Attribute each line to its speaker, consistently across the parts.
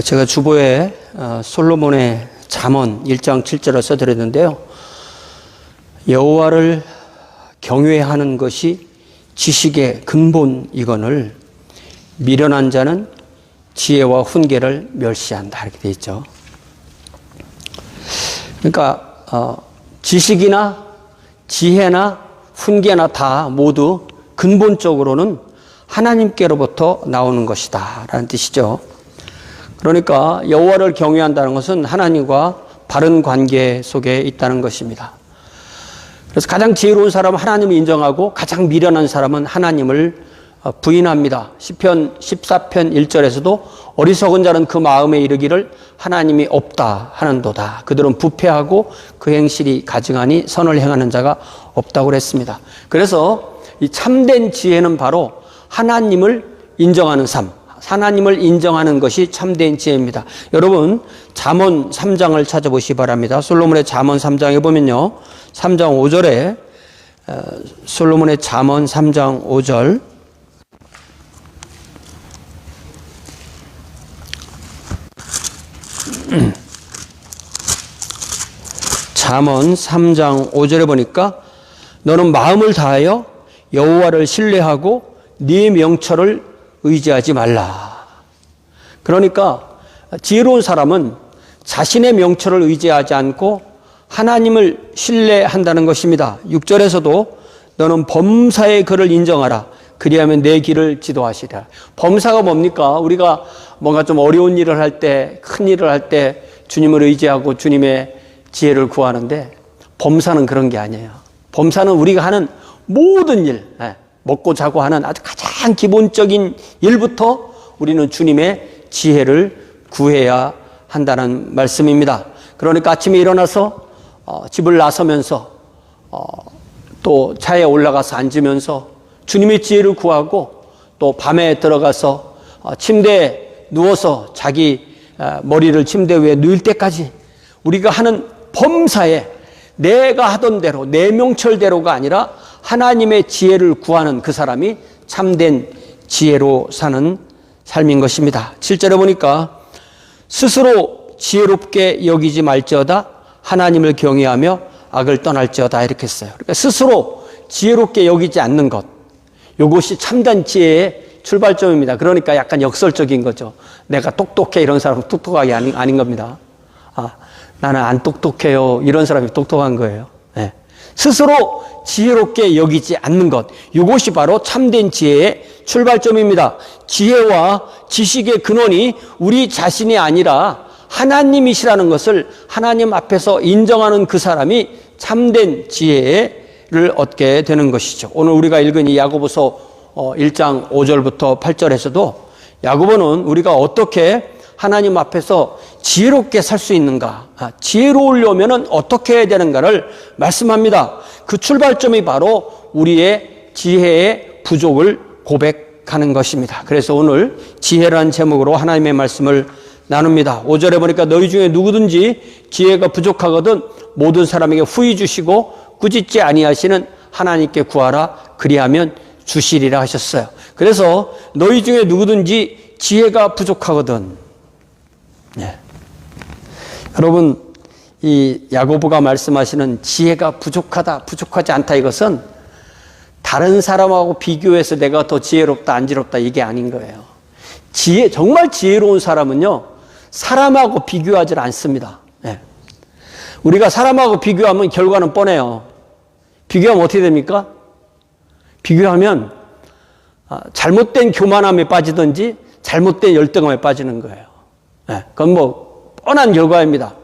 Speaker 1: 제가 주보에 솔로몬의 잠언 1장 7절을 써드렸는데요. 여호와를 경외하는 것이 지식의 근본이거늘 미련한 자는 지혜와 훈계를 멸시한다, 이렇게 되어 있죠. 그러니까 지식이나 지혜나 훈계나 다 모두 근본적으로는 하나님께로부터 나오는 것이다 라는 뜻이죠. 그러니까 여호와를 경외한다는 것은 하나님과 바른 관계 속에 있다는 것입니다. 그래서 가장 지혜로운 사람은 하나님을 인정하고 가장 미련한 사람은 하나님을 부인합니다. 시편 14편 1절에서도 어리석은 자는 그 마음에 이르기를 하나님이 없다 하는도다. 그들은 부패하고 그 행실이 가증하니 선을 행하는 자가 없다고 그랬습니다. 그래서 이 참된 지혜는 바로 하나님을 인정하는 삶, 하나님을 인정하는 것이 참된 지혜입니다. 여러분 잠언 3장을 찾아보시기 바랍니다. 솔로몬의 잠언 3장에 보면요, 3장 5절에 솔로몬의 잠언 3장 5절 잠언 3장 5절에 보니까 너는 마음을 다하여 여호와를 신뢰하고 네 명철을 의지하지 말라. 그러니까 지혜로운 사람은 자신의 명철을 의지하지 않고 하나님을 신뢰한다는 것입니다. 6절에서도 너는 범사의 그를 인정하라. 그리하면 내 길을 지도하시리라. 범사가 뭡니까? 우리가 뭔가 좀 어려운 일을 할 때, 큰 일을 할 때 주님을 의지하고 주님의 지혜를 구하는데, 범사는 그런 게 아니에요. 범사는 우리가 하는 모든 일, 먹고 자고 하는 아주 가장 기본적인 일부터 우리는 주님의 지혜를 구해야 한다는 말씀입니다. 그러니까 아침에 일어나서 집을 나서면서 또 차에 올라가서 앉으면서 주님의 지혜를 구하고, 또 밤에 들어가서 침대에 누워서 자기 머리를 침대 위에 누일 때까지 우리가 하는 범사에 내가 하던 대로 내 명철대로가 아니라 하나님의 지혜를 구하는 그 사람이 참된 지혜로 사는 삶인 것입니다. 7절에 보니까 스스로 지혜롭게 여기지 말지어다 하나님을 경외하며 악을 떠날지어다, 이렇게 했어요. 그러니까 스스로 지혜롭게 여기지 않는 것, 이것이 참된 지혜의 출발점입니다. 그러니까 약간 역설적인 거죠. 내가 똑똑해, 이런 사람은 똑똑하게 아닌 겁니다. 나는 안 똑똑해요, 이런 사람이 똑똑한 거예요. 네. 스스로 지혜롭게 여기지 않는 것, 이것이 바로 참된 지혜의 출발점입니다. 지혜와 지식의 근원이 우리 자신이 아니라 하나님이시라는 것을 하나님 앞에서 인정하는 그 사람이 참된 지혜를 얻게 되는 것이죠. 오늘 우리가 읽은 이 야고보서 1장 5절부터 8절에서도 야고보는 우리가 어떻게 하나님 앞에서 지혜롭게 살 수 있는가, 지혜로우려면 어떻게 해야 되는가를 말씀합니다. 그 출발점이 바로 우리의 지혜의 부족을 고백하는 것입니다. 그래서 오늘 지혜라는 제목으로 하나님의 말씀을 나눕니다. 5절에 보니까 너희 중에 누구든지 지혜가 부족하거든 모든 사람에게 후히 주시고 꾸짖지 아니하시는 하나님께 구하라. 그리하면 주시리라 하셨어요. 그래서 너희 중에 누구든지 지혜가 부족하거든. 네. 여러분, 이 야고보가 말씀하시는 지혜가 부족하다, 부족하지 않다, 이것은 다른 사람하고 비교해서 내가 더 지혜롭다, 안 지혜롭다, 이게 아닌 거예요. 정말 지혜로운 사람은요, 사람하고 비교하지 않습니다. 네. 우리가 사람하고 비교하면 결과는 뻔해요. 비교하면 어떻게 됩니까? 비교하면 잘못된 교만함에 빠지든지 잘못된 열등감에 빠지는 거예요. 네. 그건 뭐 뻔한 결과입니다.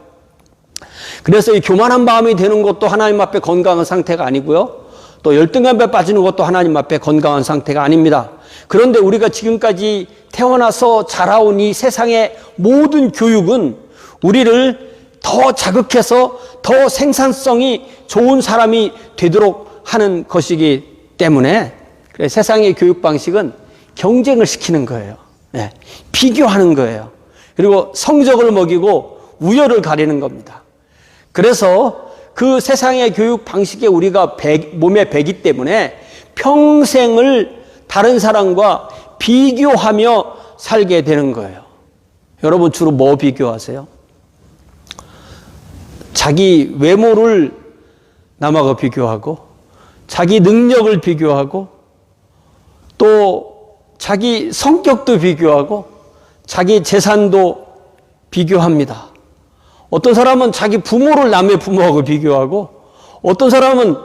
Speaker 1: 그래서 이 교만한 마음이 되는 것도 하나님 앞에 건강한 상태가 아니고요, 또 열등감에 빠지는 것도 하나님 앞에 건강한 상태가 아닙니다. 그런데 우리가 지금까지 태어나서 자라온 이 세상의 모든 교육은 우리를 더 자극해서 더 생산성이 좋은 사람이 되도록 하는 것이기 때문에 세상의 교육 방식은 경쟁을 시키는 거예요. 네. 비교하는 거예요. 그리고 성적을 먹이고 우열을 가리는 겁니다. 그래서 그 세상의 교육 방식에 우리가 몸에 배기 때문에 평생을 다른 사람과 비교하며 살게 되는 거예요. 여러분 주로 뭐 비교하세요? 자기 외모를 남하고 비교하고, 자기 능력을 비교하고, 또 자기 성격도 비교하고, 자기 재산도 비교합니다. 어떤 사람은 자기 부모를 남의 부모하고 비교하고, 어떤 사람은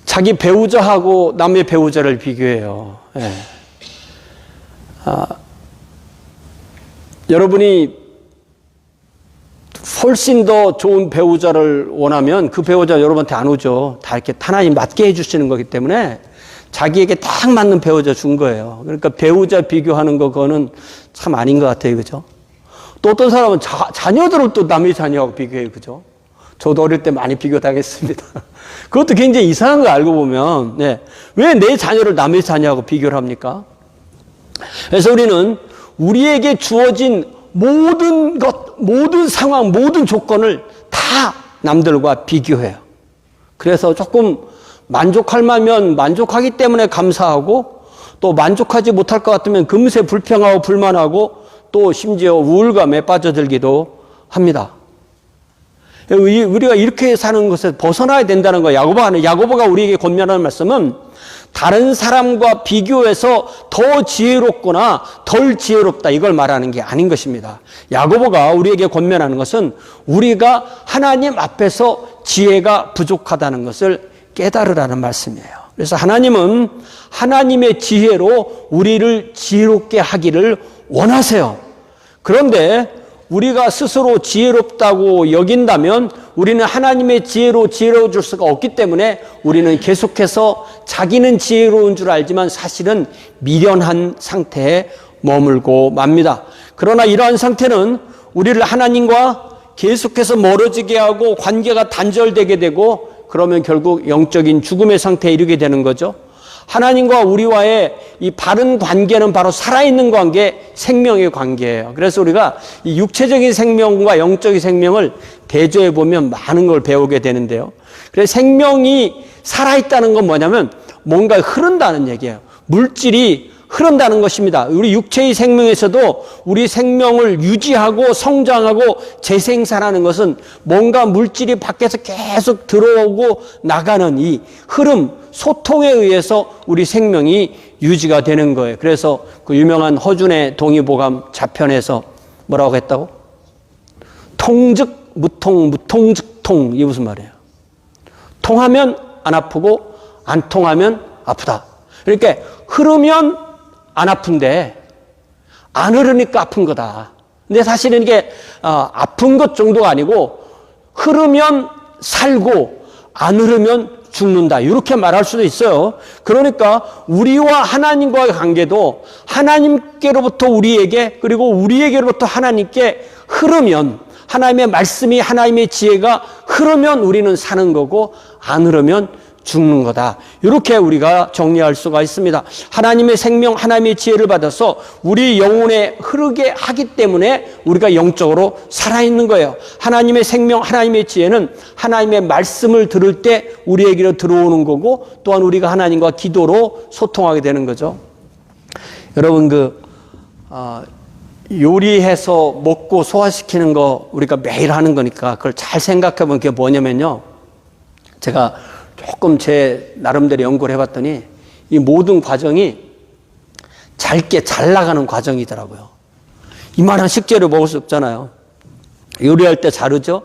Speaker 1: 자기 배우자하고 남의 배우자를 비교해요. 예. 여러분이 훨씬 더 좋은 배우자를 원하면 그 배우자 여러분한테 안 오죠. 다 이렇게 하나님 맞게 해주시는 거기 때문에 자기에게 딱 맞는 배우자 준 거예요. 그러니까 배우자 비교하는 거, 그거는 참 아닌 것 같아요. 그죠? 또 어떤 사람은 자녀들을 또 남의 자녀하고 비교해요. 그죠? 저도 어릴 때 많이 비교당했습니다. 그것도 굉장히 이상한 거 알고 보면, 네. 왜 내 자녀를 남의 자녀하고 비교를 합니까? 그래서 우리는 우리에게 주어진 모든 것, 모든 상황, 모든 조건을 다 남들과 비교해요. 그래서 조금 만족할 만하면 만족하기 때문에 감사하고, 또 만족하지 못할 것 같으면 금세 불평하고 불만하고, 또 심지어 우울감에 빠져들기도 합니다. 우리가 이렇게 사는 것에 벗어나야 된다는 거예요. 야고보가 우리에게 권면하는 말씀은 다른 사람과 비교해서 더 지혜롭거나 덜 지혜롭다, 이걸 말하는 게 아닌 것입니다. 야고보가 우리에게 권면하는 것은 우리가 하나님 앞에서 지혜가 부족하다는 것을 깨달으라는 말씀이에요. 그래서 하나님은 하나님의 지혜로 우리를 지혜롭게 하기를 원하세요. 그런데 우리가 스스로 지혜롭다고 여긴다면 우리는 하나님의 지혜로 지혜로워질 수가 없기 때문에 우리는 계속해서 자기는 지혜로운 줄 알지만 사실은 미련한 상태에 머물고 맙니다. 그러나 이러한 상태는 우리를 하나님과 계속해서 멀어지게 하고 관계가 단절되게 되고, 그러면 결국 영적인 죽음의 상태에 이르게 되는 거죠. 하나님과 우리와의 이 바른 관계는 바로 살아있는 관계, 생명의 관계예요. 그래서 우리가 이 육체적인 생명과 영적인 생명을 대조해 보면 많은 걸 배우게 되는데요. 그래서 생명이 살아있다는 건 뭐냐면 뭔가 흐른다는 얘기예요. 물질이 흐른다는 것입니다. 우리 육체의 생명에서도 우리 생명을 유지하고 성장하고 재생산하는 것은 뭔가 물질이 밖에서 계속 들어오고 나가는 이 흐름, 소통에 의해서 우리 생명이 유지가 되는 거예요. 그래서 그 유명한 허준의 동의보감 자편에서 뭐라고 했다고? 통즉 무통, 무통즉 통. 이게 무슨 말이에요? 통하면 안 아프고 안 통하면 아프다. 그러니까 흐르면 안 아픈데 안 흐르니까 아픈 거다. 근데 사실은 이게 아픈 것 정도가 아니고 흐르면 살고 안 흐르면 죽는다, 이렇게 말할 수도 있어요. 그러니까 우리와 하나님과의 관계도 하나님께로부터 우리에게, 그리고 우리에게로부터 하나님께 흐르면, 하나님의 말씀이, 하나님의 지혜가 흐르면 우리는 사는 거고 안 흐르면 죽는 거다. 이렇게 우리가 정리할 수가 있습니다. 하나님의 생명, 하나님의 지혜를 받아서 우리 영혼에 흐르게 하기 때문에 우리가 영적으로 살아있는 거예요. 하나님의 생명, 하나님의 지혜는 하나님의 말씀을 들을 때 우리에게로 들어오는 거고, 또한 우리가 하나님과 기도로 소통하게 되는 거죠. 여러분, 요리해서 먹고 소화시키는 거 우리가 매일 하는 거니까 그걸 잘 생각해 보면 그게 뭐냐면요, 제가 조금 제 나름대로 연구를 해봤더니 이 모든 과정이 잘게 잘 나가는 과정이더라고요. 이만한 식재료 먹을 수 없잖아요. 요리할 때 자르죠,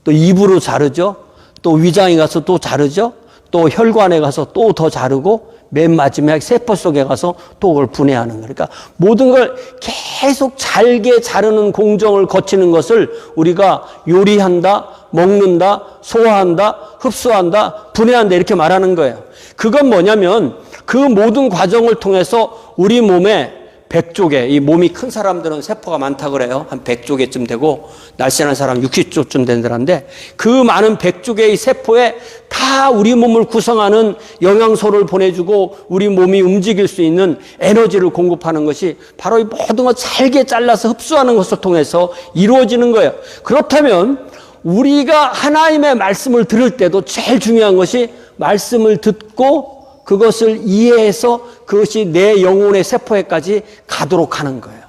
Speaker 1: 또 입으로 자르죠, 또 위장에 가서 또 자르죠, 또 혈관에 가서 또 더 자르고, 맨 마지막에 세포 속에 가서 또 그걸 분해하는 거예요. 그러니까 모든 걸 계속 잘게 자르는 공정을 거치는 것을 우리가 요리한다, 먹는다, 소화한다, 흡수한다, 분해한다, 이렇게 말하는 거예요. 그건 뭐냐면 그 모든 과정을 통해서 우리 몸에 100조개, 이 몸이 큰 사람들은 세포가 많다 그래요. 한 100조개쯤 되고, 날씬한 사람 60조쯤 된다는데, 그 많은 100조개의 세포에 다 우리 몸을 구성하는 영양소를 보내주고 우리 몸이 움직일 수 있는 에너지를 공급하는 것이 바로 이 모든 걸 잘게 잘라서 흡수하는 것을 통해서 이루어지는 거예요. 그렇다면 우리가 하나님의 말씀을 들을 때도 제일 중요한 것이 말씀을 듣고 그것을 이해해서 그것이 내 영혼의 세포에까지 가도록 하는 거예요.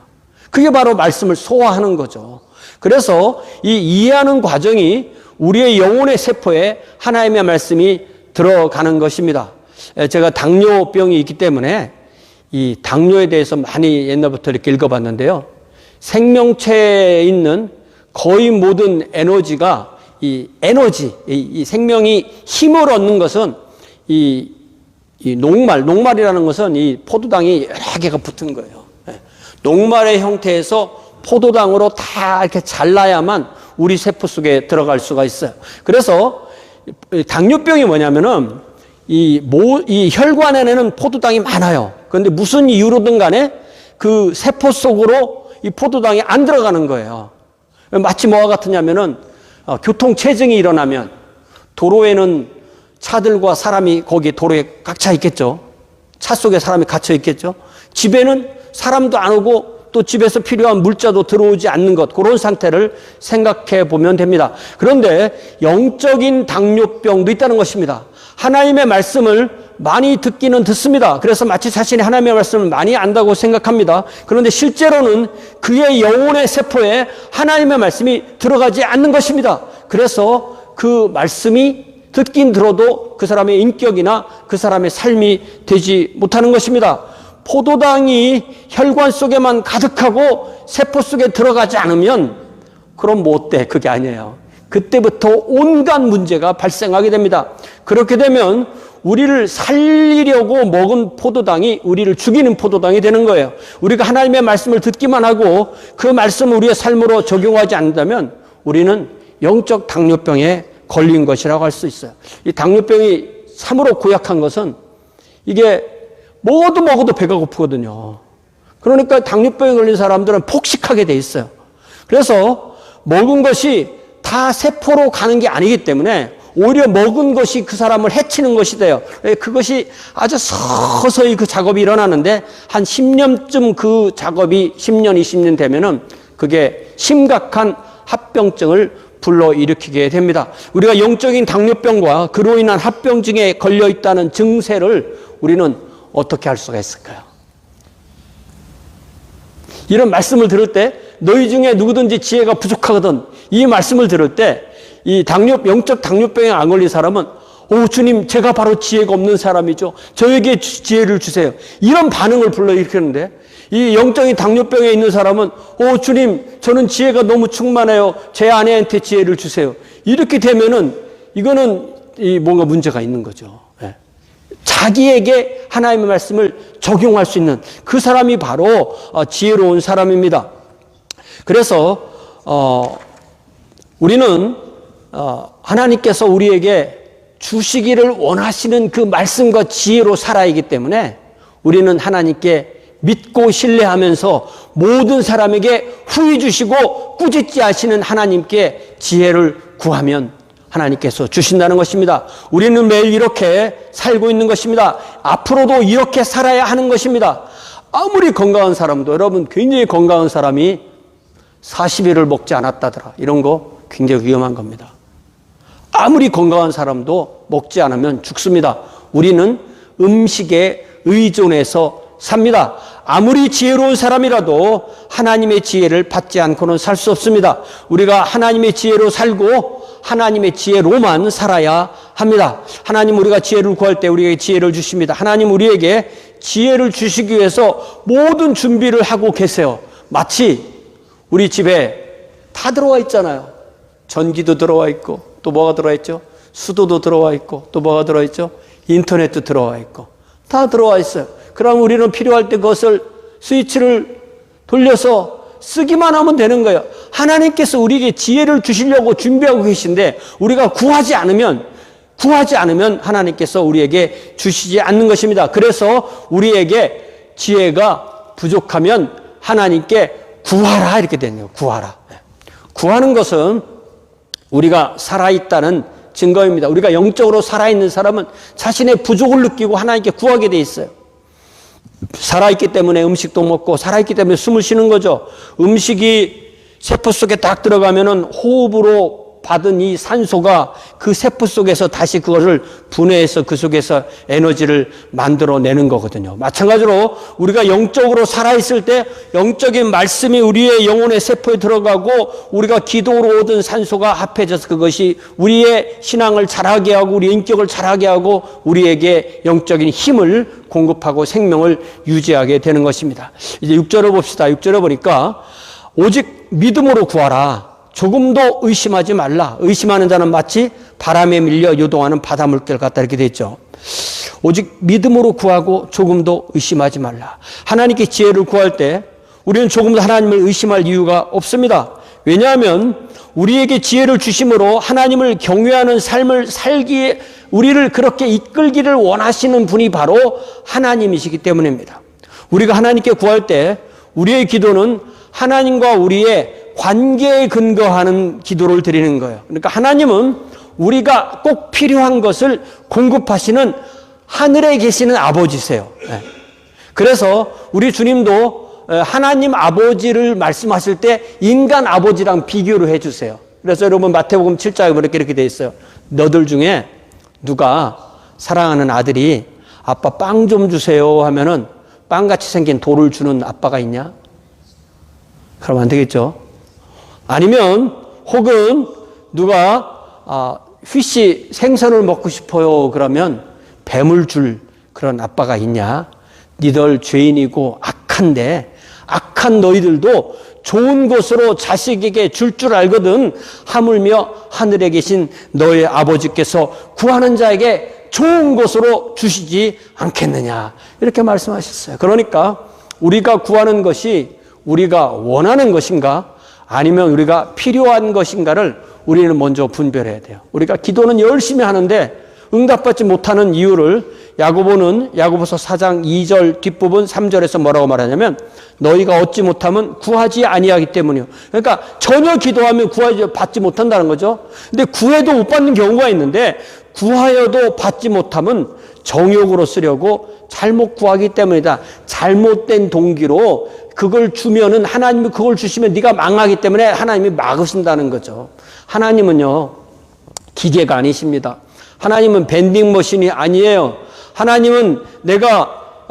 Speaker 1: 그게 바로 말씀을 소화하는 거죠. 그래서 이 이해하는 과정이 우리의 영혼의 세포에 하나님의 말씀이 들어가는 것입니다. 제가 당뇨병이 있기 때문에 이 당뇨에 대해서 많이 옛날부터 이렇게 읽어봤는데요. 생명체에 있는 거의 모든 에너지가 이 에너지, 이 생명이 힘을 얻는 것은 이 녹말이라는 것은 이 포도당이 여러 개가 붙은 거예요. 녹말의 형태에서 포도당으로 다 이렇게 잘라야만 우리 세포 속에 들어갈 수가 있어요. 그래서 당뇨병이 뭐냐면은 이 혈관에는 포도당이 많아요. 그런데 무슨 이유로든 간에 그 세포 속으로 이 포도당이 안 들어가는 거예요. 마치 뭐와 같으냐면은 교통체증이 일어나면 도로에는 차들과 사람이 거기 도로에 꽉 차 있겠죠. 차 속에 사람이 갇혀 있겠죠. 집에는 사람도 안 오고 또 집에서 필요한 물자도 들어오지 않는 것, 그런 상태를 생각해 보면 됩니다. 그런데 영적인 당뇨병도 있다는 것입니다. 하나님의 말씀을 많이 듣기는 듣습니다. 그래서 마치 자신이 하나님의 말씀을 많이 안다고 생각합니다. 그런데 실제로는 그의 영혼의 세포에 하나님의 말씀이 들어가지 않는 것입니다. 그래서 그 말씀이 듣긴 들어도 그 사람의 인격이나 그 사람의 삶이 되지 못하는 것입니다. 포도당이 혈관 속에만 가득하고 세포 속에 들어가지 않으면 그럼 뭐 어때? 그게 아니에요. 그때부터 온갖 문제가 발생하게 됩니다. 그렇게 되면 우리를 살리려고 먹은 포도당이 우리를 죽이는 포도당이 되는 거예요. 우리가 하나님의 말씀을 듣기만 하고 그 말씀을 우리의 삶으로 적용하지 않는다면 우리는 영적 당뇨병에 걸린 것이라고 할 수 있어요. 이 당뇨병이 참으로 고약한 것은 이게 먹어도 배가 고프거든요. 그러니까 당뇨병에 걸린 사람들은 폭식하게 돼 있어요. 그래서 먹은 것이 다 세포로 가는 게 아니기 때문에 오히려 먹은 것이 그 사람을 해치는 것이 돼요. 그것이 아주 서서히 그 작업이 일어나는데 한 10년쯤 그 작업이 10년, 20년 되면은 그게 심각한 합병증을 불러일으키게 됩니다. 우리가 영적인 당뇨병과 그로 인한 합병증에 걸려 있다는 증세를 우리는 어떻게 할 수가 있을까요? 이런 말씀을 들을 때 너희 중에 누구든지 지혜가 부족하거든, 이 말씀을 들을 때 이 영적 당뇨병에 안 걸린 사람은 주님, 제가 바로 지혜가 없는 사람이죠. 저에게 지혜를 주세요. 이런 반응을 불러일으키는데 이 영적인 당뇨병에 있는 사람은 주님, 저는 지혜가 너무 충만해요. 제 아내한테 지혜를 주세요. 이렇게 되면은 이거는 뭔가 문제가 있는 거죠. 자기에게 하나님의 말씀을 적용할 수 있는 그 사람이 바로 지혜로운 사람입니다. 그래서 우리는 하나님께서 우리에게 주시기를 원하시는 그 말씀과 지혜로 살아야하기 때문에 우리는 하나님께 믿고 신뢰하면서 모든 사람에게 후히 주시고 꾸짖지 하시는 하나님께 지혜를 구하면 하나님께서 주신다는 것입니다. 우리는 매일 이렇게 살고 있는 것입니다. 앞으로도 이렇게 살아야 하는 것입니다. 아무리 건강한 사람도, 여러분, 굉장히 건강한 사람이 40일을 먹지 않았다더라, 이런 거 굉장히 위험한 겁니다. 아무리 건강한 사람도 먹지 않으면 죽습니다. 우리는 음식에 의존해서 삽니다. 아무리 지혜로운 사람이라도 하나님의 지혜를 받지 않고는 살 수 없습니다. 우리가 하나님의 지혜로 살고 하나님의 지혜로만 살아야 합니다. 하나님, 우리가 지혜를 구할 때 우리에게 지혜를 주십니다. 하나님, 우리에게 지혜를 주시기 위해서 모든 준비를 하고 계세요. 마치 우리 집에 다 들어와 있잖아요. 전기도 들어와 있고, 또 뭐가 들어와 있죠? 수도도 들어와 있고, 또 뭐가 들어와 있죠? 인터넷도 들어와 있고, 다 들어와 있어요. 그럼 우리는 필요할 때 그것을 스위치를 돌려서 쓰기만 하면 되는 거예요. 하나님께서 우리에게 지혜를 주시려고 준비하고 계신데 우리가 구하지 않으면 하나님께서 우리에게 주시지 않는 것입니다. 그래서 우리에게 지혜가 부족하면 하나님께 구하라, 이렇게 되네요. 구하라. 구하는 것은 우리가 살아있다는 증거입니다. 우리가 영적으로 살아있는 사람은 자신의 부족을 느끼고 하나님께 구하게 돼 있어요. 살아있기 때문에 음식도 먹고 살아있기 때문에 숨을 쉬는 거죠. 음식이 세포 속에 딱 들어가면은 호흡으로 받은 이 산소가 그 세포 속에서 다시 그것을 분해해서 그 속에서 에너지를 만들어내는 거거든요. 마찬가지로 우리가 영적으로 살아있을 때 영적인 말씀이 우리의 영혼의 세포에 들어가고 우리가 기도로 얻은 산소가 합해져서 그것이 우리의 신앙을 자라게 하고 우리 인격을 자라게 하고 우리에게 영적인 힘을 공급하고 생명을 유지하게 되는 것입니다. 이제 6절을 봅시다. 6절을 보니까 오직 믿음으로 구하라. 조금도 의심하지 말라. 의심하는 자는 마치 바람에 밀려 요동하는 바다 물결 같다 이렇게 되어 있죠. 오직 믿음으로 구하고 조금도 의심하지 말라. 하나님께 지혜를 구할 때 우리는 조금도 하나님을 의심할 이유가 없습니다. 왜냐하면 우리에게 지혜를 주심으로 하나님을 경외하는 삶을 살기에 우리를 그렇게 이끌기를 원하시는 분이 바로 하나님이시기 때문입니다. 우리가 하나님께 구할 때 우리의 기도는 하나님과 우리의 관계에 근거하는 기도를 드리는 거예요. 그러니까 하나님은 우리가 꼭 필요한 것을 공급하시는 하늘에 계시는 아버지세요. 그래서 우리 주님도 하나님 아버지를 말씀하실 때 인간 아버지랑 비교를 해주세요. 그래서 여러분 마태복음 7장에 이렇게 돼 있어요. 너들 중에 누가 사랑하는 아들이 아빠 빵 좀 주세요 하면은 빵같이 생긴 돌을 주는 아빠가 있냐? 그러면 안 되겠죠. 아니면 혹은 누가 피쉬 생선을 먹고 싶어요 그러면 뱀을 줄 그런 아빠가 있냐? 니들 죄인이고 악한데 악한 너희들도 좋은 것으로 자식에게 줄 줄 알거든 하물며 하늘에 계신 너의 아버지께서 구하는 자에게 좋은 것으로 주시지 않겠느냐 이렇게 말씀하셨어요. 그러니까 우리가 구하는 것이 우리가 원하는 것인가 아니면 우리가 필요한 것인가를 우리는 먼저 분별해야 돼요. 우리가 기도는 열심히 하는데 응답받지 못하는 이유를 야고보는 야고보서 4장 2절 뒷부분 3절에서 뭐라고 말하냐면 너희가 얻지 못하면 구하지 아니하기 때문이요. 그러니까 전혀 기도하면 받지 못한다는 거죠. 근데 구해도 못 받는 경우가 있는데 구하여도 받지 못하면 정욕으로 쓰려고 잘못 구하기 때문이다. 잘못된 동기로 그걸 주면은 하나님이 그걸 주시면 네가 망하기 때문에 하나님이 막으신다는 거죠. 하나님은요 기계가 아니십니다. 하나님은 밴딩 머신이 아니에요. 하나님은 내가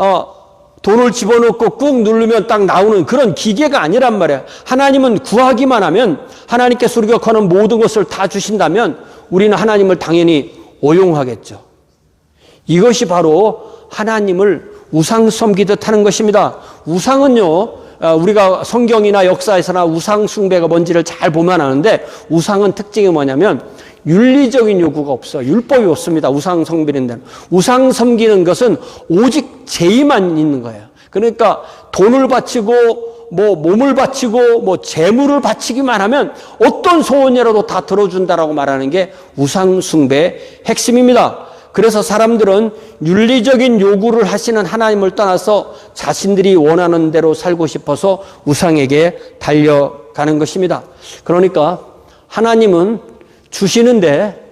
Speaker 1: 돈을 집어넣고 꾹 누르면 딱 나오는 그런 기계가 아니란 말이에요. 하나님은 구하기만 하면 하나님께서 우리가 거는 모든 것을 다 주신다면 우리는 하나님을 당연히 오용하겠죠. 이것이 바로 하나님을 우상 섬기듯 하는 것입니다. 우상은요 우리가 성경이나 역사에서나 우상 숭배가 뭔지를 잘 보면 아는데 우상은 특징이 뭐냐면 윤리적인 요구가 없어요. 율법이 없습니다. 우상 섬기는 데는. 우상 섬기는 것은 오직 죄의만 있는 거예요. 그러니까 돈을 바치고 몸을 바치고 재물을 바치기만 하면 어떤 소원이라도 다 들어준다라고 말하는 게 우상 숭배의 핵심입니다. 그래서 사람들은 윤리적인 요구를 하시는 하나님을 떠나서 자신들이 원하는 대로 살고 싶어서 우상에게 달려가는 것입니다. 그러니까 하나님은 주시는데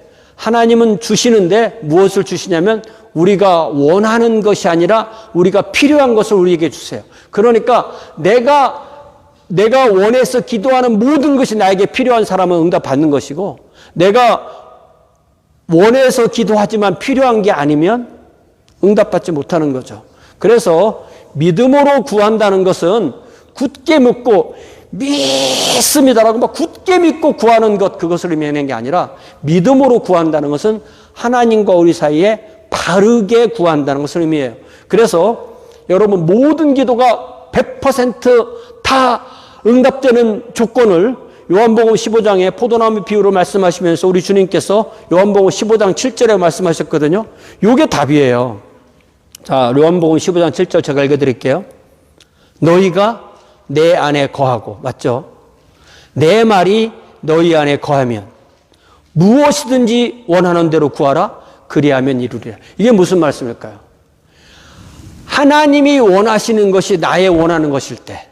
Speaker 1: 무엇을 주시냐면 우리가 원하는 것이 아니라 우리가 필요한 것을 우리에게 주세요. 그러니까 내가 원해서 기도하는 모든 것이 나에게 필요한 사람은 응답받는 것이고 내가 원해서 기도하지만 필요한 게 아니면 응답받지 못하는 거죠. 그래서 믿음으로 구한다는 것은 굳게 묻고 믿습니다라고 막 굳게 믿고 구하는 것 그것을 의미하는 게 아니라 믿음으로 구한다는 것은 하나님과 우리 사이에 바르게 구한다는 것을 의미해요. 그래서 여러분 모든 기도가 100% 응답되는 조건을 요한복음 15장에 포도나무 비유로 말씀하시면서 우리 주님께서 요한복음 15장 7절에 말씀하셨거든요. 요게 답이에요. 자, 요한복음 15장 7절 제가 읽어드릴게요. 너희가 내 안에 거하고, 맞죠? 내 말이 너희 안에 거하면 무엇이든지 원하는 대로 구하라. 그리하면 이루리라. 이게 무슨 말씀일까요? 하나님이 원하시는 것이 나의 원하는 것일 때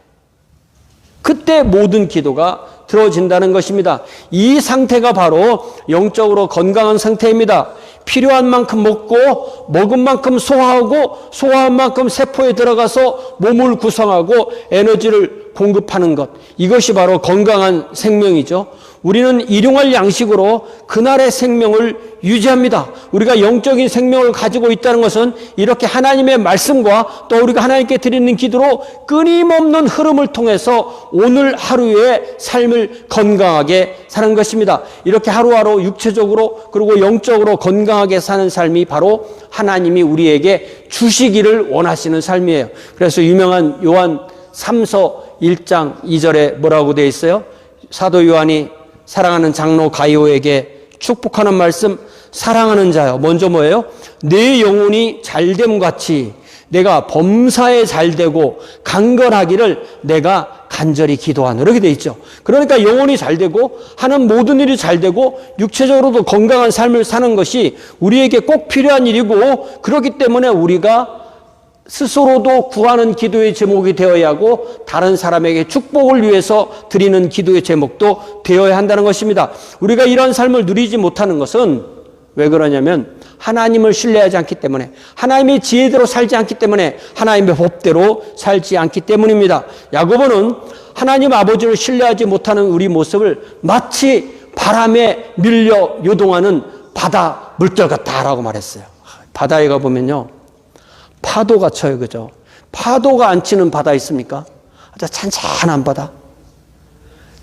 Speaker 1: 그때 모든 기도가 들어진다는 것입니다. 이 상태가 바로 영적으로 건강한 상태입니다. 필요한 만큼 먹고 먹은 만큼 소화하고 소화한 만큼 세포에 들어가서 몸을 구성하고 에너지를 공급하는 것, 이것이 바로 건강한 생명이죠. 우리는 일용할 양식으로 그날의 생명을 유지합니다. 우리가 영적인 생명을 가지고 있다는 것은 이렇게 하나님의 말씀과 또 우리가 하나님께 드리는 기도로 끊임없는 흐름을 통해서 오늘 하루의 삶을 건강하게 사는 것입니다. 이렇게 하루하루 육체적으로 그리고 영적으로 건강하게 사는 삶이 바로 하나님이 우리에게 주시기를 원하시는 삶이에요. 그래서 유명한 요한 3서 1장 2절에 뭐라고 되어 있어요? 사도 요한이 사랑하는 장로 가이오에게 축복하는 말씀, 사랑하는 자여, 먼저 뭐예요? 내 영혼이 잘됨 같이 내가 범사에 잘되고 강건하기를 내가 간절히 기도하노라. 이렇게 되어 있죠. 그러니까 영혼이 잘되고 하는 모든 일이 잘되고 육체적으로도 건강한 삶을 사는 것이 우리에게 꼭 필요한 일이고, 그렇기 때문에 우리가 스스로도 구하는 기도의 제목이 되어야 하고 다른 사람에게 축복을 위해서 드리는 기도의 제목도 되어야 한다는 것입니다. 우리가 이런 삶을 누리지 못하는 것은 왜 그러냐면 하나님을 신뢰하지 않기 때문에, 하나님의 지혜대로 살지 않기 때문에, 하나님의 법대로 살지 않기 때문입니다. 야고보는 하나님 아버지를 신뢰하지 못하는 우리 모습을 마치 바람에 밀려 요동하는 바다 물결 같다라고 말했어요. 바다에 가보면요, 파도가 쳐요. 그죠? 파도가 안 치는 바다 있습니까? 아주 잔잔한 바다.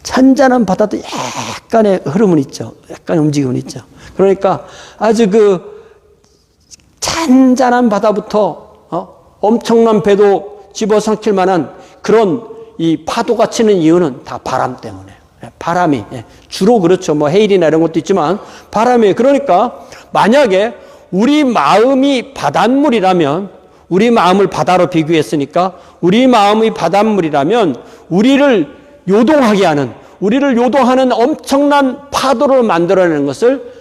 Speaker 1: 잔잔한 바다도 약간의 흐름은 있죠. 약간의 움직임은 있죠. 그러니까 아주 잔잔한 바다부터 엄청난 배도 집어삼킬 만한 그런 이 파도가 치는 이유는 다 바람 때문에. 바람이. 주로 그렇죠. 뭐 해일이나 이런 것도 있지만 바람이에요. 그러니까 만약에 우리 마음이 바닷물이라면, 우리 마음을 바다로 비교했으니까 우리 마음이 바닷물이라면 우리를 요동하게 하는, 우리를 요동하는 엄청난 파도를 만들어내는 것을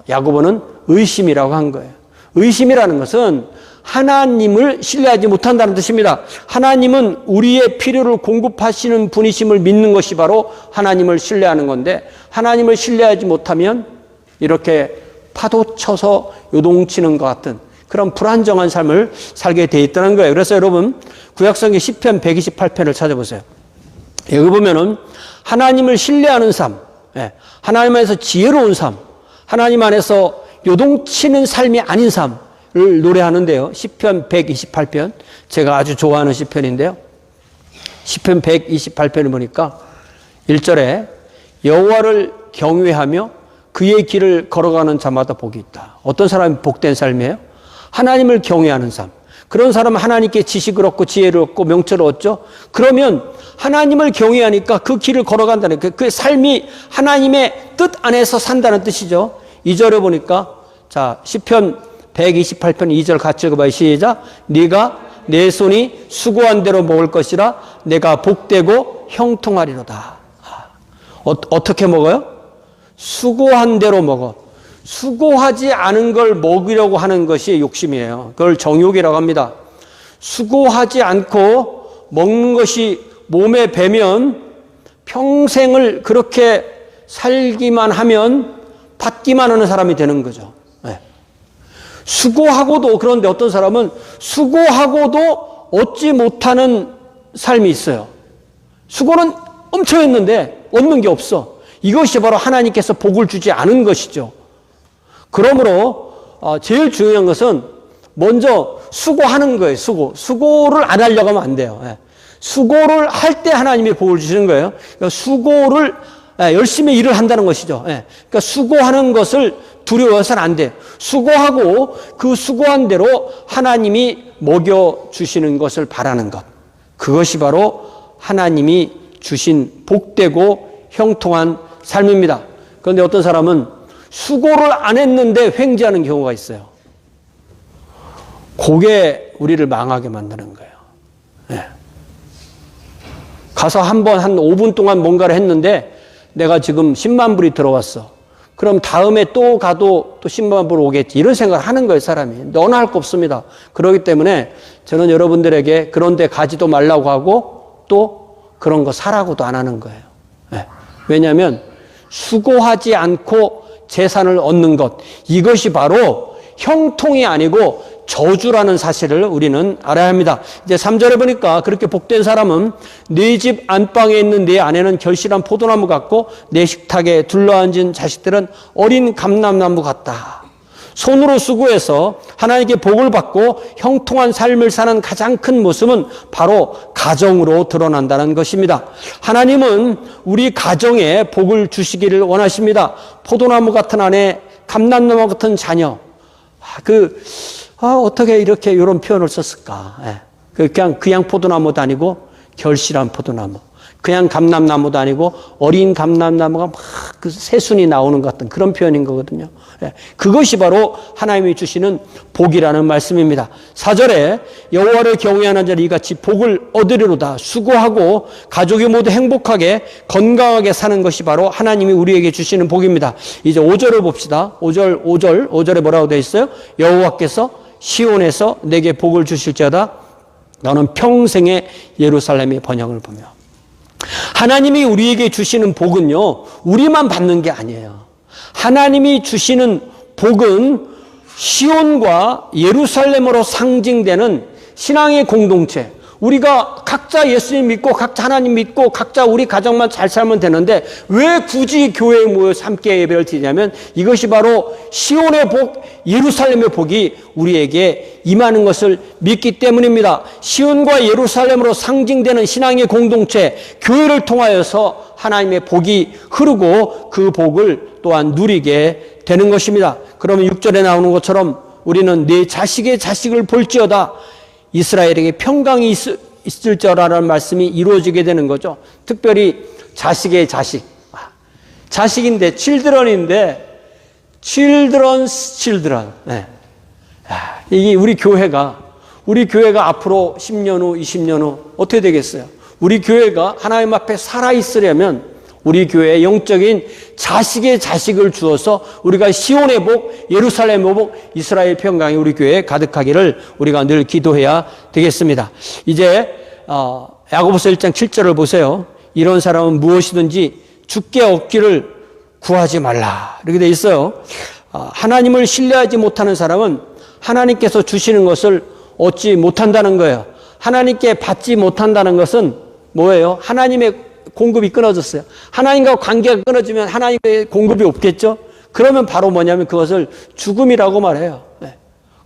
Speaker 1: 야고보는 의심이라고 한 거예요. 의심이라는 것은 하나님을 신뢰하지 못한다는 뜻입니다. 하나님은 우리의 필요를 공급하시는 분이심을 믿는 것이 바로 하나님을 신뢰하는 건데, 하나님을 신뢰하지 못하면 이렇게 파도 쳐서 요동치는 것 같은 그런 불안정한 삶을 살게 돼 있다는 거예요. 그래서 여러분 구약성경 시편 128편을 찾아보세요. 여기 보면은 하나님을 신뢰하는 삶, 하나님 안에서 지혜로운 삶, 하나님 안에서 요동치는 삶이 아닌 삶을 노래하는데요. 시편 128편, 제가 아주 좋아하는 시편인데요. 시편 128편을 보니까 1절에 여호와를 경외하며 그의 길을 걸어가는 자마다 복이 있다. 어떤 사람이 복된 삶이에요? 하나님을 경외하는 삶. 그런 사람은 하나님께 지식을 얻고 지혜를 얻고 명철을 얻죠. 그러면 하나님을 경외하니까 그 길을 걸어간다는, 그 삶이 하나님의 뜻 안에서 산다는 뜻이죠. 2절에 보니까, 자, 시편 128편 2절 같이 읽어봐요. 시작. 네가 내 손이 수고한 대로 먹을 것이라 내가 복되고 형통하리로다. 어떻게 먹어요? 수고한 대로 먹어. 수고하지 않은 걸 먹으려고 하는 것이 욕심이에요. 그걸 정욕이라고 합니다. 수고하지 않고 먹는 것이 몸에 배면 평생을 그렇게 살기만 하면 받기만 하는 사람이 되는 거죠. 네. 수고하고도, 그런데 어떤 사람은 수고하고도 얻지 못하는 삶이 있어요. 수고는 엄청 했는데 얻는 게 없어. 이것이 바로 하나님께서 복을 주지 않은 것이죠. 그러므로 제일 중요한 것은 먼저 수고하는 거예요. 수고를 안 하려고 하면 안 돼요. 수고를 할 때 하나님이 복을 주시는 거예요. 그러니까 수고를 열심히 일을 한다는 것이죠. 그러니까 수고하는 것을 두려워서는 안 돼요. 수고하고 그 수고한 대로 하나님이 먹여주시는 것을 바라는 것. 그것이 바로 하나님이 주신 복되고 형통한 삶입니다. 그런데 어떤 사람은 수고를 안 했는데 횡재하는 경우가 있어요. 그게 우리를 망하게 만드는 거예요. 가서 한 5분 동안 뭔가를 했는데 내가 지금 10만 불이 들어왔어. 그럼 다음에 또 가도 또 10만 불 오겠지. 이런 생각을 하는 거예요, 사람이. 너나 할 거 없습니다. 그렇기 때문에 저는 여러분들에게 그런 데 가지도 말라고 하고 또 그런 거 사라고도 안 하는 거예요. 왜냐하면 수고하지 않고 재산을 얻는 것, 이것이 바로 형통이 아니고 저주라는 사실을 우리는 알아야 합니다. 이제 3절에 보니까 그렇게 복된 사람은 네 집 안방에 있는 네 아내는 결실한 포도나무 같고 내 식탁에 둘러앉은 자식들은 어린 감람나무 같다. 손으로 수고해서 하나님께 복을 받고 형통한 삶을 사는 가장 큰 모습은 바로 가정으로 드러난다는 것입니다. 하나님은 우리 가정에 복을 주시기를 원하십니다. 포도나무 같은 아내, 감람나무 같은 자녀. 어떻게 이렇게 이런 표현을 썼을까? 그냥 포도나무도 아니고 결실한 포도나무. 그냥 감람나무도 아니고 어린 감람나무가 막 그 새순이 나오는 것 같은 그런 표현인 거거든요. 그것이 바로 하나님이 주시는 복이라는 말씀입니다. 4절에 여호와를 경외하는 자는 이같이 복을 얻으리로다. 수고하고 가족이 모두 행복하게 건강하게 사는 것이 바로 하나님이 우리에게 주시는 복입니다. 이제 5절을 봅시다. 5절에 뭐라고 되어 있어요? 여호와께서 시온에서 내게 복을 주실지어다. 너는 평생의 예루살렘의 번영을 보며. 하나님이 우리에게 주시는 복은요, 우리만 받는 게 아니에요. 하나님이 주시는 복은 시온과 예루살렘으로 상징되는 신앙의 공동체. 우리가 각자 예수님 믿고 각자 하나님 믿고 각자 우리 가정만 잘 살면 되는데 왜 굳이 교회에 모여서 함께 예배를 드리냐면 이것이 바로 시온의 복, 예루살렘의 복이 우리에게 임하는 것을 믿기 때문입니다. 시온과 예루살렘으로 상징되는 신앙의 공동체, 교회를 통하여서 하나님의 복이 흐르고 그 복을 또한 누리게 되는 것입니다. 그러면 6절에 나오는 것처럼 우리는 내 자식의 자식을 볼지어다. 이스라엘에게 평강이 있을지어라는 말씀이 이루어지게 되는 거죠. 특별히 자식의 자식. 자식인데, children인데, children. 네. 이게 우리 교회가 앞으로 10년 후, 20년 후 어떻게 되겠어요? 우리 교회가 하나님 앞에 살아있으려면 우리 교회에 영적인 자식의 자식을 주어서 우리가 시온의 복, 예루살렘의 복, 이스라엘 평강이 우리 교회에 가득하기를 우리가 늘 기도해야 되겠습니다. 이제 야고보서 1장 7절을 보세요. 이런 사람은 무엇이든지 주께 얻기를 구하지 말라. 이렇게 돼 있어요. 하나님을 신뢰하지 못하는 사람은 하나님께서 주시는 것을 얻지 못한다는 거예요. 하나님께 받지 못한다는 것은 뭐예요? 하나님의 공급이 끊어졌어요. 하나님과 관계가 끊어지면 하나님의 공급이 없겠죠? 그러면 바로 뭐냐면 그것을 죽음이라고 말해요.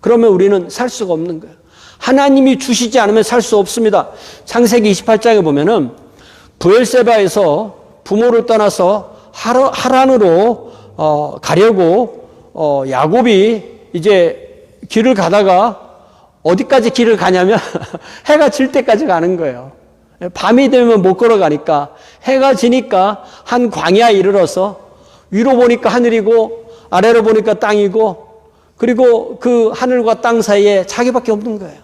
Speaker 1: 그러면 우리는 살 수가 없는 거예요. 하나님이 주시지 않으면 살 수 없습니다. 창세기 28장에 보면은 브엘세바에서 부모를 떠나서 하란으로 가려고 야곱이 이제 길을 가다가 어디까지 길을 가냐면 해가 질 때까지 가는 거예요. 밤이 되면 못 걸어가니까 해가 지니까 한 광야에 이르러서 위로 보니까 하늘이고 아래로 보니까 땅이고 그리고 그 하늘과 땅 사이에 자기밖에 없는 거예요.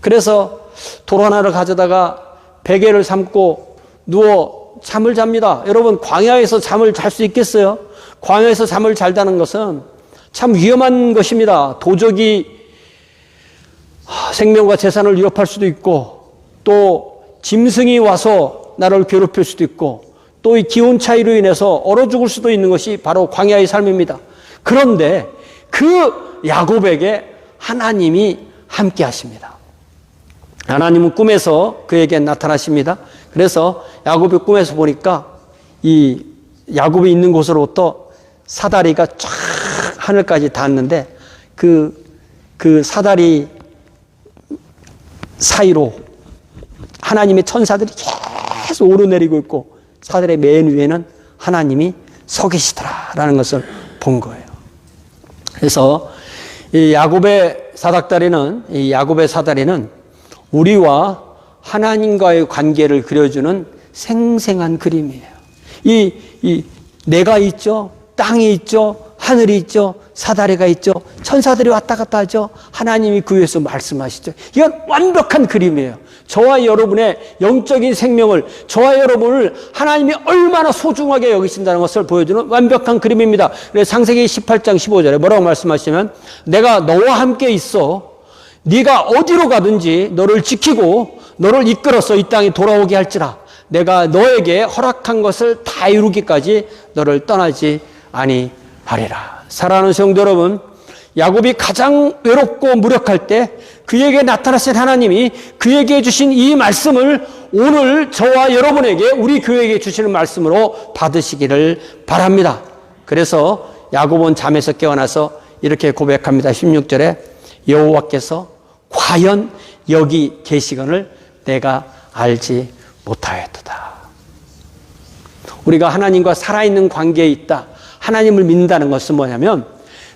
Speaker 1: 그래서 돌 하나를 가져다가 베개를 삼고 누워 잠을 잡니다. 여러분 광야에서 잠을 잘 수 있겠어요? 광야에서 잠을 잘다는 것은 참 위험한 것입니다. 도적이 생명과 재산을 위협할 수도 있고 또 짐승이 와서 나를 괴롭힐 수도 있고 또 이 기온 차이로 인해서 얼어 죽을 수도 있는 것이 바로 광야의 삶입니다. 그런데 그 야곱에게 하나님이 함께 하십니다. 하나님은 꿈에서 그에게 나타나십니다. 그래서 야곱이 꿈에서 보니까 이 야곱이 있는 곳으로부터 사다리가 쫙 하늘까지 닿았는데 그 사다리 사이로 하나님의 천사들이 계속 오르내리고 있고 사다리 맨 위에는 하나님이 서 계시더라라는 것을 본 거예요. 그래서 이 야곱의 사다리는 우리와 하나님과의 관계를 그려주는 생생한 그림이에요. 이 내가 있죠, 땅이 있죠, 하늘이 있죠, 사다리가 있죠, 천사들이 왔다 갔다 하죠. 하나님이 그 위에서 말씀하시죠. 이건 완벽한 그림이에요. 저와 여러분의 영적인 생명을, 저와 여러분을 하나님이 얼마나 소중하게 여기신다는 것을 보여주는 완벽한 그림입니다. 그래서 창세기 18장 15절에 뭐라고 말씀하시면 내가 너와 함께 있어 네가 어디로 가든지 너를 지키고 너를 이끌어서 이 땅에 돌아오게 할지라 내가 너에게 허락한 것을 다 이루기까지 너를 떠나지 아니하리라. 사랑하는 성도 여러분, 야곱이 가장 외롭고 무력할 때 그에게 나타나신 하나님이 그에게 주신 이 말씀을 오늘 저와 여러분에게, 우리 교회에게 주시는 말씀으로 받으시기를 바랍니다. 그래서 야곱은 잠에서 깨어나서 이렇게 고백합니다. 16절에 여호와께서 과연 여기 계시거늘 내가 알지 못하였도다. 우리가 하나님과 살아있는 관계에 있다, 하나님을 믿는다는 것은 뭐냐면,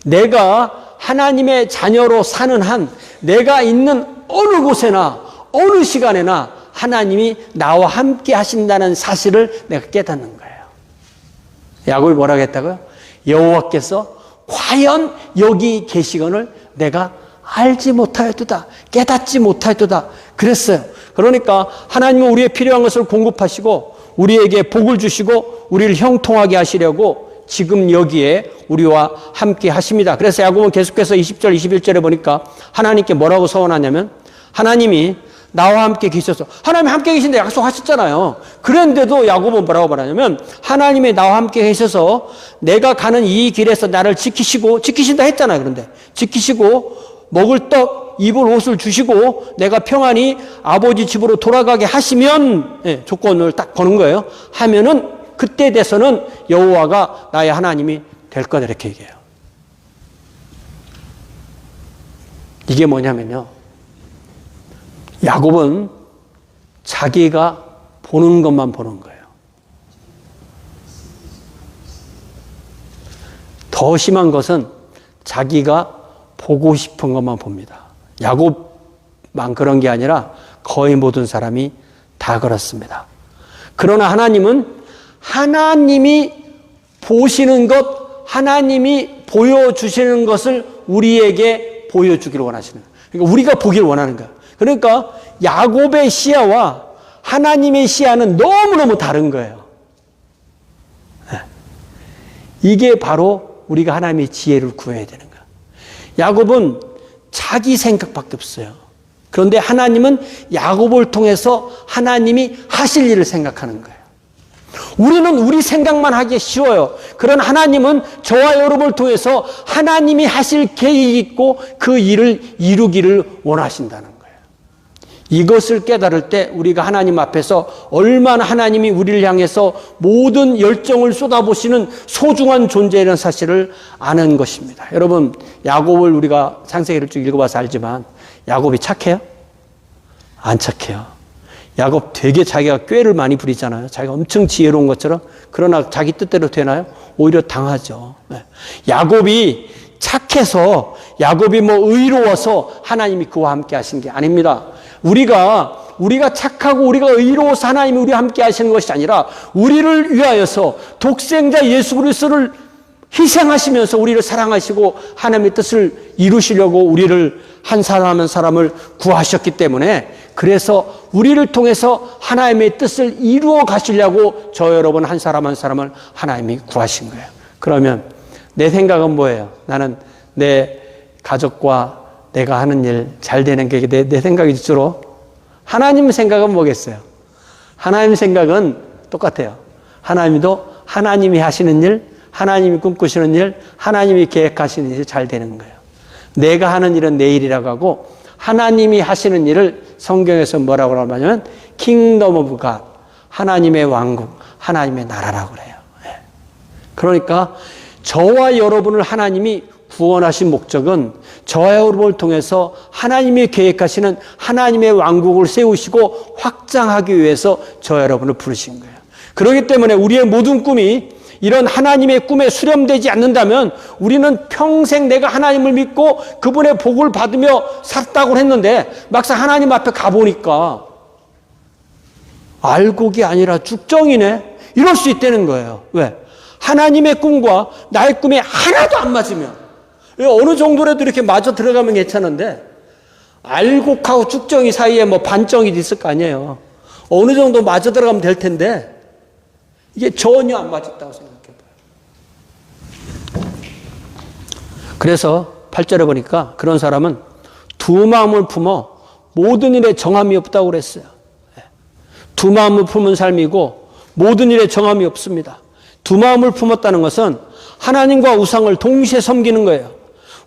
Speaker 1: 내가 하나님의 자녀로 사는 한, 내가 있는 어느 곳에나 어느 시간에나 하나님이 나와 함께 하신다는 사실을 내가 깨닫는 거예요. 야곱이 뭐라고 했다고요? 여호와께서 과연 여기 계시거늘 내가 알지 못하였도다, 깨닫지 못하였도다 그랬어요. 그러니까 하나님은 우리의 필요한 것을 공급하시고 우리에게 복을 주시고 우리를 형통하게 하시려고 지금 여기에 우리와 함께 하십니다. 그래서 야곱은 계속해서 20절 21절에 보니까 하나님께 뭐라고 서원하냐면, 하나님이 나와 함께 계셔서, 하나님이 함께 계신데 약속하셨잖아요. 그런데도 야곱은 뭐라고 말하냐면, 하나님이 나와 함께 계셔서 내가 가는 이 길에서 나를 지키신다 했잖아요. 그런데 지키시고 먹을 떡, 입을 옷을 주시고 내가 평안히 아버지 집으로 돌아가게 하시면, 조건을 딱 거는 거예요. 하면은 그때 돼서는 여호와가 나의 하나님이 될 거다, 이렇게 얘기해요. 이게 뭐냐면요, 야곱은 자기가 보는 것만 보는 거예요. 더 심한 것은 자기가 보고 싶은 것만 봅니다. 야곱만 그런 게 아니라 거의 모든 사람이 다 그렇습니다. 그러나 하나님은 하나님이 보시는 것, 하나님이 보여주시는 것을 우리에게 보여주기를 원하시는 거예요. 그러니까 우리가 보기를 원하는 거예요. 그러니까 야곱의 시야와 하나님의 시야는 너무너무 다른 거예요. 이게 바로 우리가 하나님의 지혜를 구해야 되는 거예요. 야곱은 자기 생각밖에 없어요. 그런데 하나님은 야곱을 통해서 하나님이 하실 일을 생각하는 거예요. 우리는 우리 생각만 하기 쉬워요. 그런 하나님은 저와 여러분을 통해서 하나님이 하실 계획이 있고 그 일을 이루기를 원하신다는 거예요. 이것을 깨달을 때 우리가 하나님 앞에서 얼마나 하나님이 우리를 향해서 모든 열정을 쏟아보시는 소중한 존재라는 사실을 아는 것입니다. 여러분, 야곱을 우리가 창세기를 쭉 읽어봐서 알지만 야곱이 착해요? 안 착해요. 야곱 되게 자기가 꾀를 많이 부리잖아요. 자기가 엄청 지혜로운 것처럼. 그러나 자기 뜻대로 되나요? 오히려 당하죠. 야곱이 착해서, 야곱이 의로워서 하나님이 그와 함께 하신 게 아닙니다. 우리가 착하고 우리가 의로워서 하나님이 우리와 함께 하시는 것이 아니라 우리를 위하여서 독생자 예수 그리스도를 희생하시면서 우리를 사랑하시고 하나님의 뜻을 이루시려고 우리를 한 사람 한 사람을 구하셨기 때문에, 그래서 우리를 통해서 하나님의 뜻을 이루어 가시려고 저 여러분 한 사람 한 사람을 하나님이 구하신 거예요. 그러면 내 생각은 뭐예요? 나는 내 가족과 내가 하는 일 잘 되는 게 내 생각이지 주로. 하나님 생각은 뭐겠어요? 하나님 생각은 똑같아요. 하나님도 하나님이 하시는 일, 하나님이 꿈꾸시는 일, 하나님이 계획하시는 일이 잘 되는 거예요. 내가 하는 일은 내 일이라고 하고, 하나님이 하시는 일을 성경에서 뭐라고 하냐면 킹덤 오브 갓, 하나님의 왕국, 하나님의 나라라고 그래요. 그러니까 저와 여러분을 하나님이 구원하신 목적은 저와 여러분을 통해서 하나님이 계획하시는 하나님의 왕국을 세우시고 확장하기 위해서 저와 여러분을 부르신 거예요. 그렇기 때문에 우리의 모든 꿈이 이런 하나님의 꿈에 수렴되지 않는다면 우리는 평생 내가 하나님을 믿고 그분의 복을 받으며 살았다고 했는데 막상 하나님 앞에 가보니까 알곡이 아니라 죽정이네, 이럴 수 있다는 거예요. 왜? 하나님의 꿈과 나의 꿈이 하나도 안 맞으면, 어느 정도라도 이렇게 맞아 들어가면 괜찮은데 알곡하고 죽정이 사이에 반정이 있을 거 아니에요. 어느 정도 맞아 들어가면 될 텐데 이게 전혀 안 맞았다고 생각해 봐요. 그래서 8절에 보니까 그런 사람은 두 마음을 품어 모든 일에 정함이 없다고 그랬어요. 두 마음을 품은 삶이고 모든 일에 정함이 없습니다. 두 마음을 품었다는 것은 하나님과 우상을 동시에 섬기는 거예요.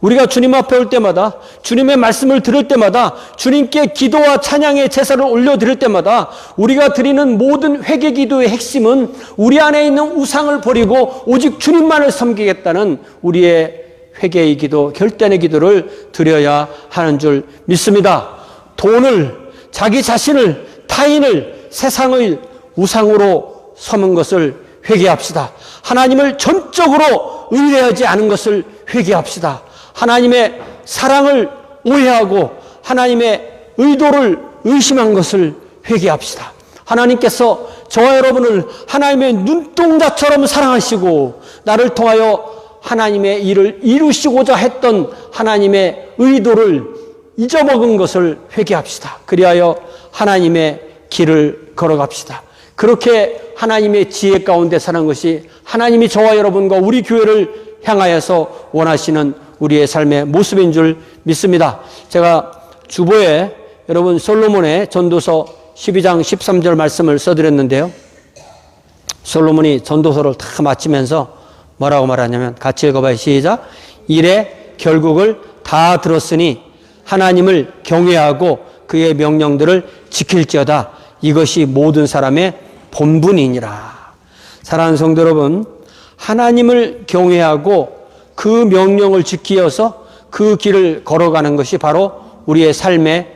Speaker 1: 우리가 주님 앞에 올 때마다, 주님의 말씀을 들을 때마다, 주님께 기도와 찬양의 제사를 올려드릴 때마다 우리가 드리는 모든 회개 기도의 핵심은 우리 안에 있는 우상을 버리고 오직 주님만을 섬기겠다는 우리의 회개의 기도, 결단의 기도를 드려야 하는 줄 믿습니다. 돈을, 자기 자신을, 타인을, 세상을 우상으로 삼은 것을 회개합시다. 하나님을 전적으로 의뢰하지 않은 것을 회개합시다. 하나님의 사랑을 오해하고 하나님의 의도를 의심한 것을 회개합시다. 하나님께서 저와 여러분을 하나님의 눈동자처럼 사랑하시고 나를 통하여 하나님의 일을 이루시고자 했던 하나님의 의도를 잊어먹은 것을 회개합시다. 그리하여 하나님의 길을 걸어갑시다. 그렇게 하나님의 지혜 가운데 사는 것이 하나님이 저와 여러분과 우리 교회를 향하여서 원하시는 우리의 삶의 모습인 줄 믿습니다. 제가 주보에 여러분 솔로몬의 전도서 12장 13절 말씀을 써드렸는데요. 솔로몬이 전도서를 다 마치면서 뭐라고 말하냐면 같이 읽어봐요. 시작. 일의 결국을 다 들었으니 하나님을 경외하고 그의 명령들을 지킬지어다. 이것이 모든 사람의 본분이니라. 사랑하는 성도 여러분, 하나님을 경외하고 그 명령을 지키어서 그 길을 걸어가는 것이 바로 우리의 삶의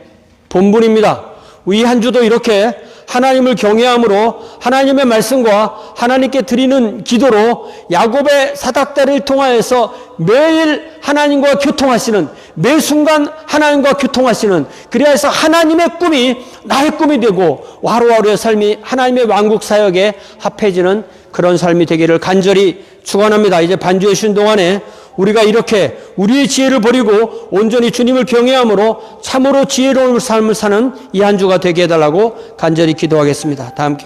Speaker 1: 본분입니다. 이 한 주도 이렇게 하나님을 경외함으로 하나님의 말씀과 하나님께 드리는 기도로 야곱의 사닥다리를 통하여서 매일 하나님과 교통하시는, 매 순간 하나님과 교통하시는, 그리하여서 하나님의 꿈이 나의 꿈이 되고 하루하루의 삶이 하나님의 왕국 사역에 합해지는 그런 삶이 되기를 간절히 축원합니다. 이제 반주해 주신 동안에 우리가 이렇게 우리의 지혜를 버리고 온전히 주님을 경외함으로 참으로 지혜로운 삶을 사는 이 한 주가 되게 해달라고 간절히 기도하겠습니다. 다 함께